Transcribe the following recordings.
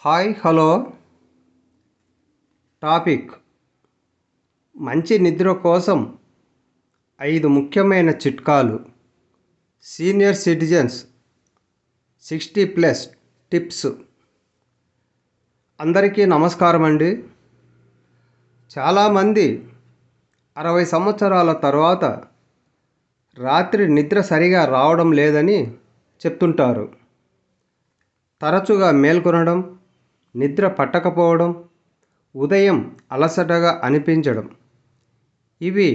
Hi hello topic మంచి నిద్ర కోసం 5 ముఖ్యమైన చిట్కాలు సీనియర్ సిటిజన్స్ 60+ టిప్స్. అందరికీ నమస్కారం అండి. చాలామంది 60 సంవత్సరాల తర్వాత రాత్రి నిద్ర సరిగా రావడం లేదని చెప్తుంటారు. తరచుగా మేల్కొనడం, నిద్ర పట్టకపోవడం, ఉదయం అలసటగా అనిపించడం ఇవి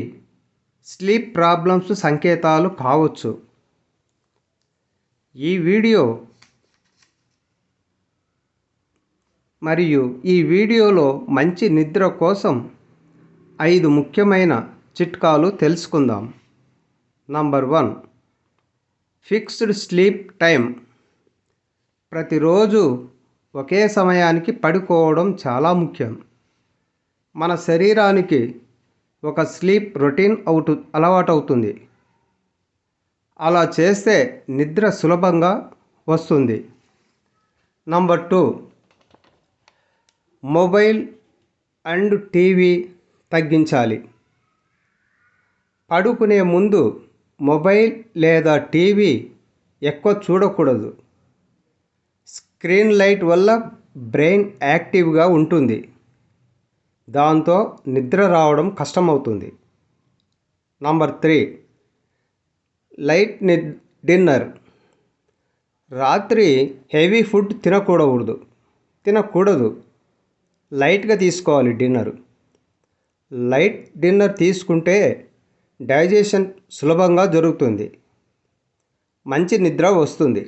స్లీప్ ప్రాబ్లమ్స్ సంకేతాలు కావచ్చు. ఈ వీడియోలో మంచి నిద్ర కోసం 5 ముఖ్యమైన చిట్కాలు తెలుసుకుందాం. Number 1, fixed sleep time. ప్రతిరోజు ఒకే సమయానికి పడుకోవడం చాలా ముఖ్యం. మన శరీరానికి ఒక స్లీప్ రొటీన్ అలవాటవుతుంది. అలా చేస్తే నిద్ర సులభంగా వస్తుంది. నంబర్ 2, మొబైల్ అండ్ టీవీ తగ్గించాలి. పడుకునే ముందు మొబైల్ లేదా టీవీ ఎక్కువ చూడకూడదు. స్క్రీన్ లైట్ వల్ల బ్రెయిన్ యాక్టివ్గా ఉంటుంది. దాంతో నిద్ర రావడం కష్టమవుతుంది. Number 3, light dinner. రాత్రి హెవీ ఫుడ్ తినకూడదు. లైట్గా తీసుకోవాలి డిన్నర్. లైట్ డిన్నర్ తీసుకుంటే డైజెషన్ సులభంగా జరుగుతుంది. మంచి నిద్ర వస్తుంది.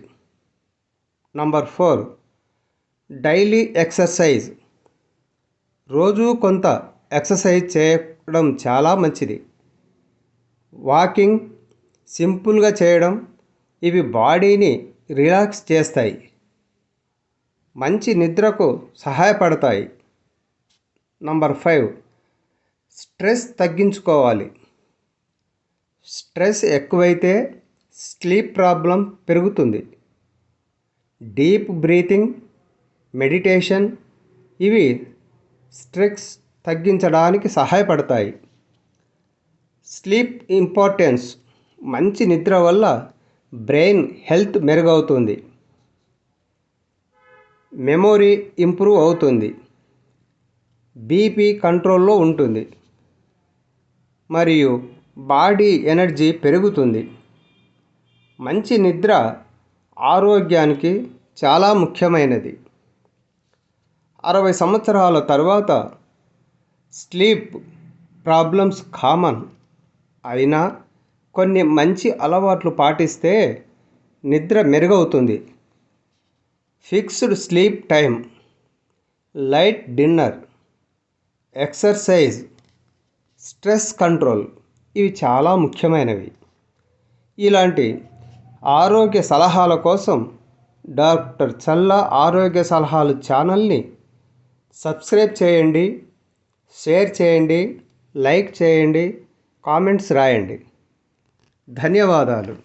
Number 4, daily exercise. రోజు కొంత ఎక్సర్సైజ్ చేయడం చాలా మంచిది. వాకింగ్, సింపుల్గా చేయడం ఇవి బాడీని రిలాక్స్ చేస్తాయి. మంచి నిద్రకు సహాయపడతాయి. నంబర్ 5, స్ట్రెస్ తగ్గించుకోవాలి. స్ట్రెస్ ఎక్కువైతే స్లీప్ ప్రాబ్లం పెరుగుతుంది. డీప్ బ్రీతింగ్, మెడిటేషన్ ఇవి స్ట్రెస్ తగ్గించడానికి సహాయపడతాయి. Sleep importance. మంచి నిద్ర వల్ల బ్రెయిన్ హెల్త్ మెరుగవుతుంది. మెమొరీ ఇంప్రూవ్ అవుతుంది. బీపీ కంట్రోల్లో ఉంటుంది. మరియు బాడీ ఎనర్జీ పెరుగుతుంది. మంచి నిద్ర ఆరోగ్యానికి చాలా ముఖ్యమైనది. 60 సంవత్సరాల తర్వాత స్లీప్ ప్రాబ్లమ్స్ కామన్. అయినా కొన్ని మంచి అలవాట్లు పాటిస్తే నిద్ర మెరుగవుతుంది. Fixed sleep time, light dinner, exercise, stress control ఇవి చాలా ముఖ్యమైనవి. ఇలాంటి ఆరోగ్య సలహాల కోసం డాక్టర్ చల్లా ఆరోగ్య సలహాలు ఛానల్ని సబ్స్క్రైబ్ చేయండి, షేర్ చేయండి, లైక్ చేయండి, కామెంట్స్ రాయండి. ధన్యవాదాలు.